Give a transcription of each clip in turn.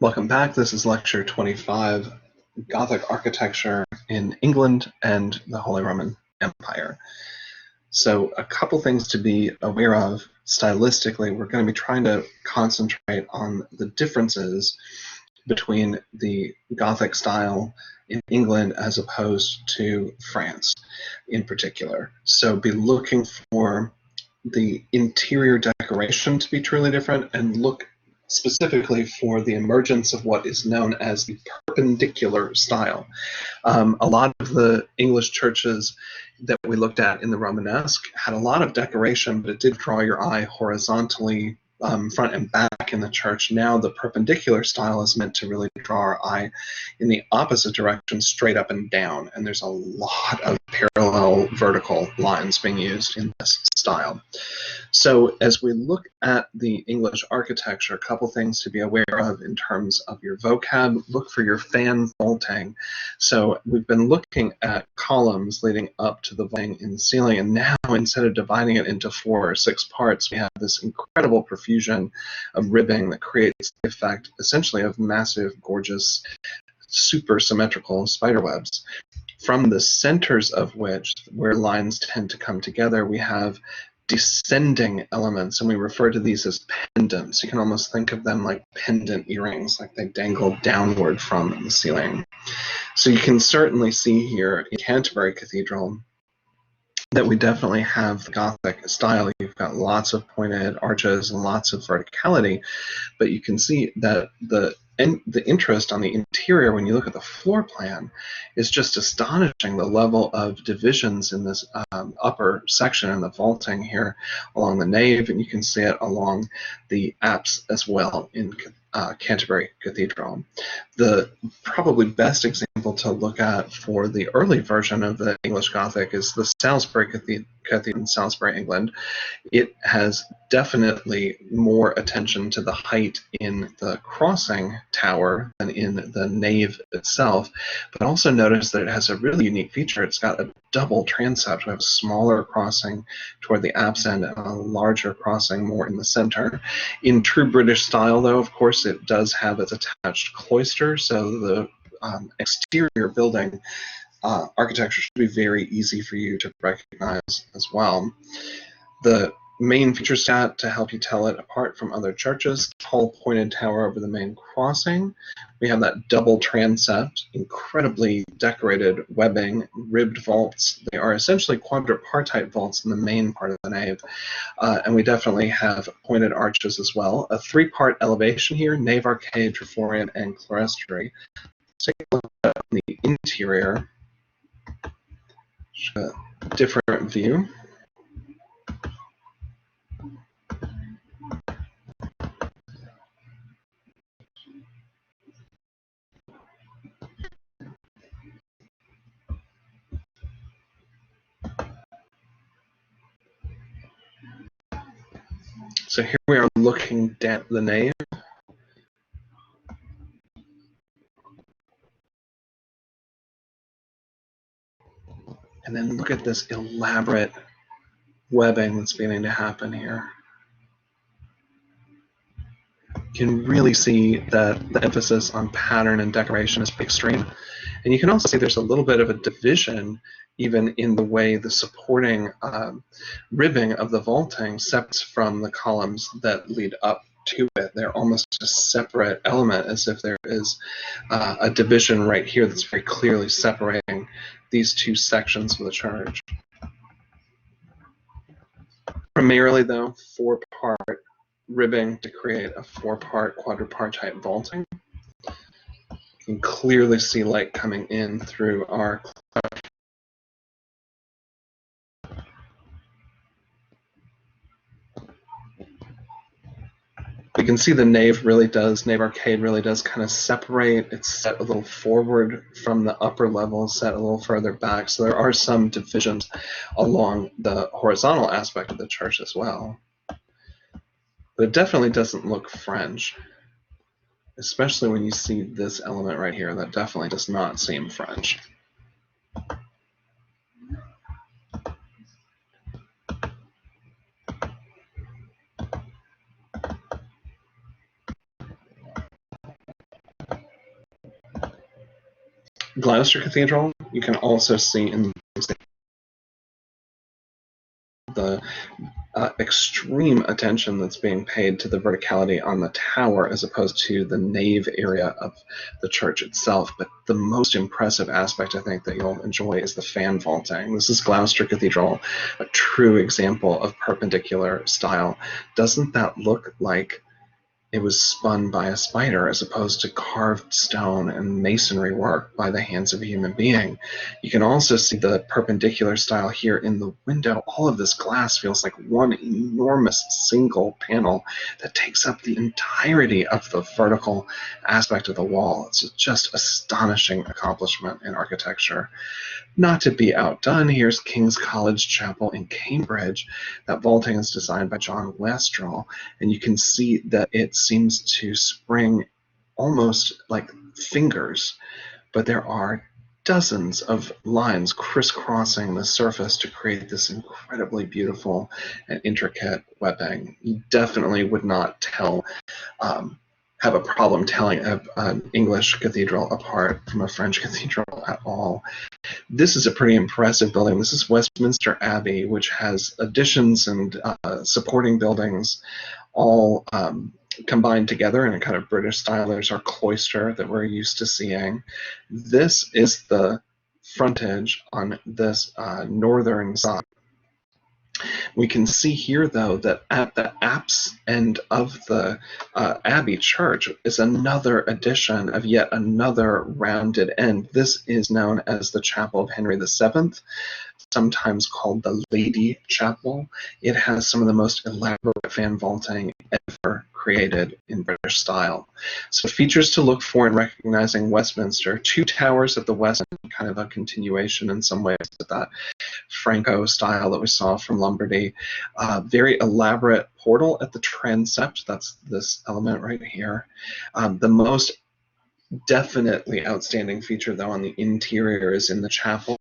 Welcome back. This is lecture 25, Gothic architecture in England and the Holy Roman Empire. So a couple things to be aware of stylistically. We're going to be trying to concentrate on the differences between the Gothic style in England as opposed to France in particular. So be looking for the interior decoration to be truly different and look specifically for the emergence of what is known as the perpendicular style. A lot of the English churches that we looked at in the Romanesque had a lot of decoration, but it did draw your eye horizontally front and back in the church. Now the perpendicular style is meant to really draw our eye in the opposite direction, straight up and down, and there's a lot of parallel vertical lines being used in this style. So as we look at the English architecture, a couple things to be aware of in terms of your vocab. Look for your fan vaulting. So we've been looking at columns leading up to the vaulting in the ceiling, and now instead of dividing it into 4 or 6 parts, we have this incredible profusion of ribbing that creates the effect essentially of massive, gorgeous, super symmetrical spider webs. From the centers of which, where lines tend to come together, we have descending elements, and we refer to these as pendants. You can almost think of them like pendant earrings, like they dangle downward from the ceiling. So you can certainly see here in Canterbury Cathedral that we definitely have the Gothic style. You've got lots of pointed arches and lots of verticality, but you can see that the interest on the interior when you look at the floor plan is just astonishing. The level of divisions in this upper section and the vaulting here along the nave, and you can see it along the apse as well in Canterbury Cathedral. The probably best example to look at for the early version of the English Gothic is the Salisbury Cathedral in Salisbury, England. It has definitely more attention to the height in the crossing tower than in the nave itself, but also notice that it has a really unique feature. It's got a double transept. We have a smaller crossing toward the apse end and a larger crossing more in the center. In true British style, though, of course, it does have its attached cloister, so the exterior building architecture should be very easy for you to recognize as well. The main feature set to help you tell it apart from other churches: tall pointed tower over the main crossing. We have that double transept, incredibly decorated webbing, ribbed vaults. They are essentially quadripartite vaults in the main part of the nave. And we definitely have pointed arches as well. A 3-part elevation here: nave, arcade, triforium, and clerestory. Let's take a look at the interior. A different view. So here we are looking down the nave. And then look at this elaborate webbing that's beginning to happen here. You can really see that the emphasis on pattern and decoration is pretty extreme. And you can also see there's a little bit of a division even in the way the supporting ribbing of the vaulting separates from the columns that lead up to it. They're almost a separate element, as if there is a division right here that's very clearly separating these two sections of the church. Primarily, though, 4-part ribbing to create a 4-part quadripartite vaulting. You can clearly see light coming in through our we can see the nave arcade really does kind of separate. It's set a little forward from the upper level, set a little further back. So there are some divisions along the horizontal aspect of the church as well. But it definitely doesn't look French, especially when you see this element right here. That definitely does not seem French. Gloucester Cathedral, you can also see in the extreme attention that's being paid to the verticality on the tower as opposed to the nave area of the church itself. But the most impressive aspect, I think, that you'll enjoy is the fan vaulting. This is Gloucester Cathedral, a true example of perpendicular style. Doesn't that look like it was spun by a spider as opposed to carved stone and masonry work by the hands of a human being? You can also see the perpendicular style here in the window. All of this glass feels like one enormous single panel that takes up the entirety of the vertical aspect of the wall. It's just astonishing accomplishment in architecture. Not to be outdone, here's King's College Chapel in Cambridge. That vaulting is designed by John Westrel, and you can see that it seems to spring almost like fingers, but there are dozens of lines crisscrossing the surface to create this incredibly beautiful and intricate webbing. You definitely would not have a problem telling an English cathedral apart from a French cathedral at all. This is a pretty impressive building. This is Westminster Abbey, which has additions and supporting buildings all combined together in a kind of British style. There's our cloister that we're used to seeing. This is the frontage on this northern side. We can see here, though, that at the apse end of the Abbey Church is another addition of yet another rounded end. This is known as the Chapel of Henry VII, sometimes called the Lady Chapel. It has some of the most elaborate fan vaulting ever created in British style. So features to look for in recognizing Westminster: two towers at the west end, kind of a continuation in some ways of that Franco style that we saw from Lombardy. Very elaborate portal at the transept. That's this element right here. The most definitely outstanding feature, though, on the interior is in the chapel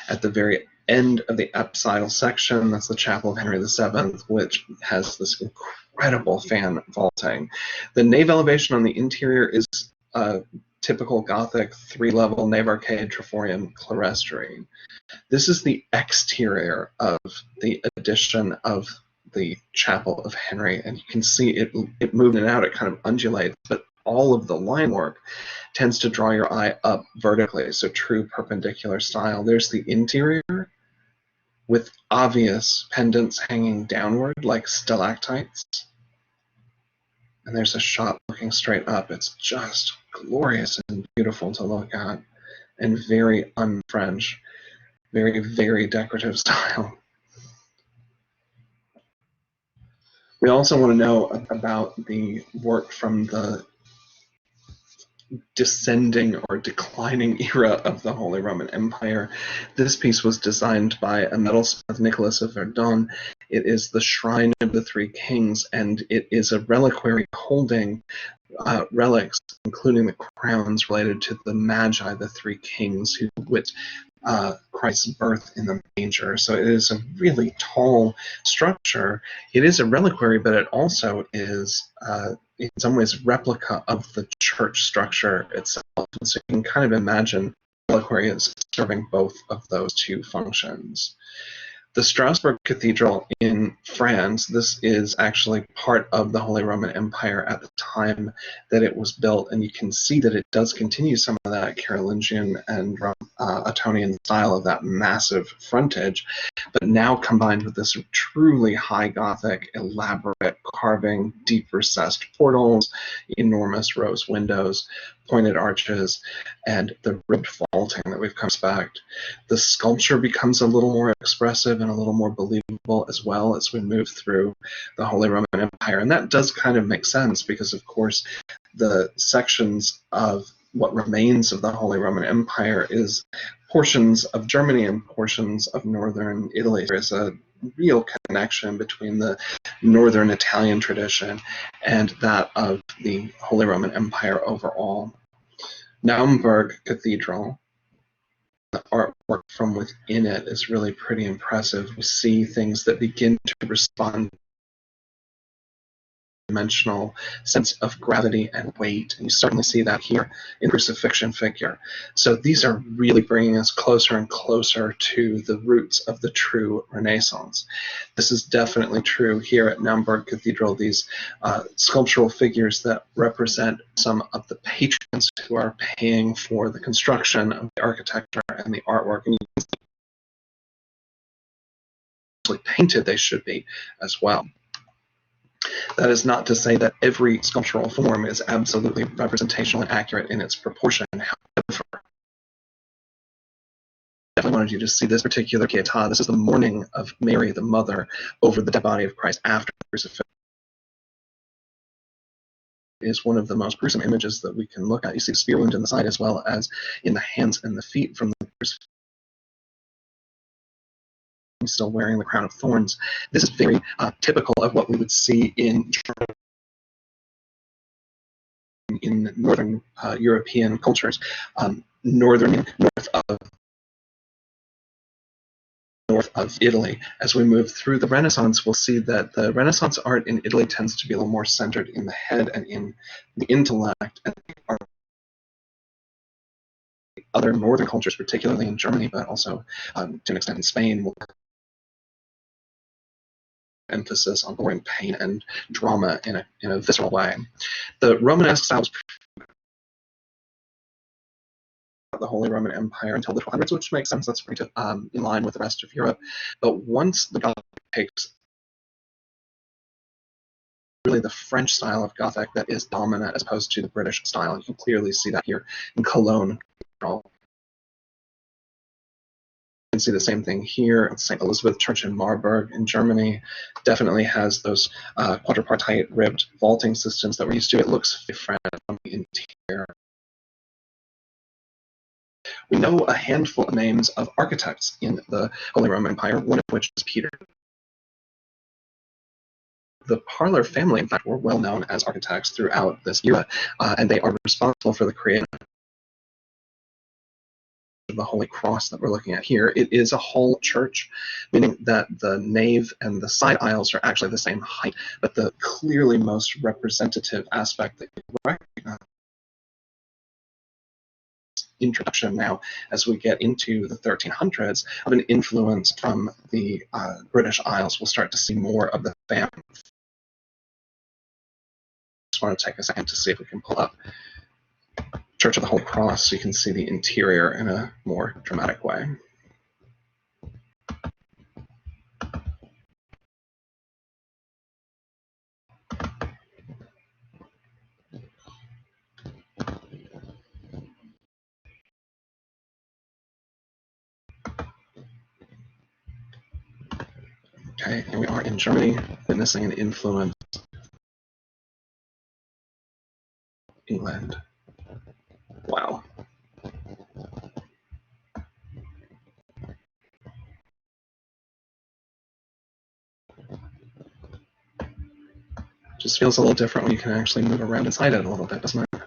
at the very end of the apsidal section. That's the Chapel of Henry VII, which has this incredible fan vaulting. The nave elevation on the interior is typical Gothic three-level nave arcade triforium clerestory. This is the exterior of the addition of the Chapel of Henry, and you can see it moving out, it kind of undulates, but all of the line work tends to draw your eye up vertically, so true perpendicular style. There's the interior with obvious pendants hanging downward like stalactites. And there's a shot looking straight up. It's just glorious and beautiful to look at, and very un-French, very, very decorative style. We also want to know about the work from the descending or declining era of the Holy Roman Empire. This piece was designed by a metalsmith, Nicholas of Verdun. It is the Shrine of the Three Kings, and it is a reliquary holding relics, including the crowns related to the Magi, the three kings who wit Christ's birth in the manger. So it is a really tall structure. It is a reliquary, but it also is in some ways replica of the church structure itself. And so you can kind of imagine reliquary as serving both of those two functions. The Strasbourg Cathedral in France, this is actually part of the Holy Roman Empire at the time that it was built, and you can see that it does continue some of that Carolingian and Ottonian style of that massive frontage, but now combined with this truly high Gothic, elaborate carving, deep recessed portals, enormous rose windows, pointed arches, and the ribbed vaulting that we've come to expect. The sculpture becomes a little more expressive and a little more believable as well as we move through the Holy Roman Empire. And that does kind of make sense because, of course, the sections of what remains of the Holy Roman Empire is portions of Germany and portions of northern Italy. There is a real connection between the northern Italian tradition and that of the Holy Roman Empire overall. Naumburg Cathedral, the artwork from within it is really pretty impressive. We see things that begin to respond dimensional sense of gravity and weight. And you certainly see that here in the crucifixion figure. So these are really bringing us closer and closer to the roots of the true Renaissance. This is definitely true here at Naumburg Cathedral, these sculptural figures that represent some of the patrons who are paying for the construction of the architecture and the artwork. And you can see painted they should be as well. That is not to say that every sculptural form is absolutely representational and accurate in its proportion. However, I definitely wanted you to see this particular Pietà. This is the mourning of Mary, the mother, over the dead body of Christ after the crucifixion. It is one of the most gruesome images that we can look at. You see the spear wound in the side as well as in the hands and the feet from the crucifixion. Still wearing the crown of thorns. This is very typical of what we would see in northern European cultures, north of Italy. As we move through the Renaissance, we'll see that the Renaissance art in Italy tends to be a little more centered in the head and in the intellect, and other northern cultures, particularly in Germany, but also to an extent in Spain, will emphasis on pouring pain and drama in a visceral way. The Romanesque style was the Holy Roman Empire until the 1200s, which makes sense. That's pretty in line with the rest of Europe. But once the Gothic takes really the French style of Gothic that is dominant as opposed to the British style. You can clearly see that here in Cologne. You can see the same thing here at St. Elizabeth Church in Marburg in Germany. Definitely has those quadripartite ribbed vaulting systems that we're used to. It looks different on the interior. We know a handful of names of architects in the Holy Roman Empire, one of which is Peter. The Parlor family, in fact, were well known as architects throughout this era, and they are responsible for the creation of the Holy Cross that we're looking at here. It is a whole church, meaning that the nave and the side aisles are actually the same height, but the clearly most representative aspect that you recognize introduction now as we get into the 1300s of an influence from the British Isles. We'll start to see more of the family. Just want to take a second to see if we can pull up Church of the Holy Cross so you can see the interior in a more dramatic way. Okay, here we are in Germany, witnessing an influence of England. Wow. Just feels a little different when you can actually move around inside it a little bit, doesn't it?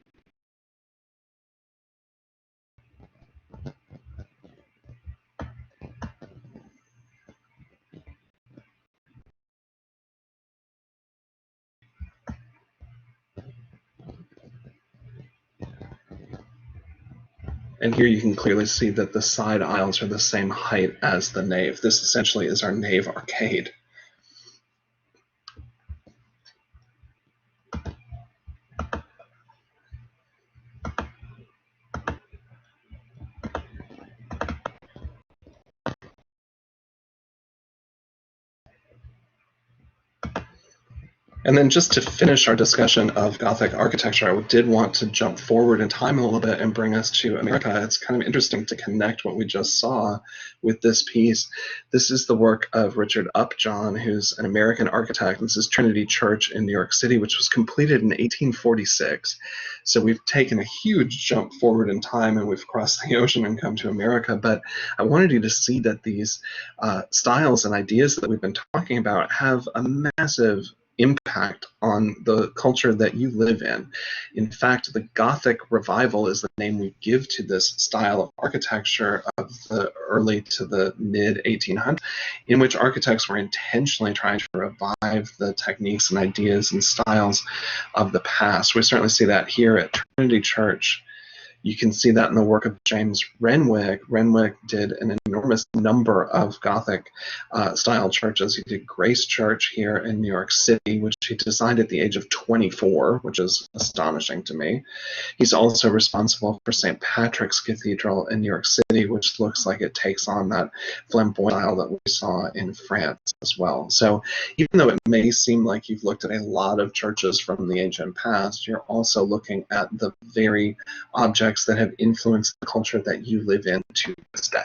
And here you can clearly see that the side aisles are the same height as the nave. This essentially is our nave arcade. And then just to finish our discussion of Gothic architecture, I did want to jump forward in time a little bit and bring us to America. It's kind of interesting to connect what we just saw with this piece. This is the work of Richard Upjohn, who's an American architect. This is Trinity Church in New York City, which was completed in 1846. So we've taken a huge jump forward in time and we've crossed the ocean and come to America. But I wanted you to see that these styles and ideas that we've been talking about have a massive impact on the culture that you live in. In fact, the Gothic revival is the name we give to this style of architecture of the early to the mid 1800s, in which architects were intentionally trying to revive the techniques and ideas and styles of the past. We certainly see that here at Trinity Church. You can see that in the work of James Renwick. Renwick did an enormous number of Gothic style churches. He did Grace Church here in New York City, which he designed at the age of 24, which is astonishing to me. He's also responsible for St. Patrick's Cathedral in New York City, which looks like it takes on that flamboyant style that we saw in France as well. So even though it may seem like you've looked at a lot of churches from the ancient past, you're also looking at the very objects that have influenced the culture that you live in to this day.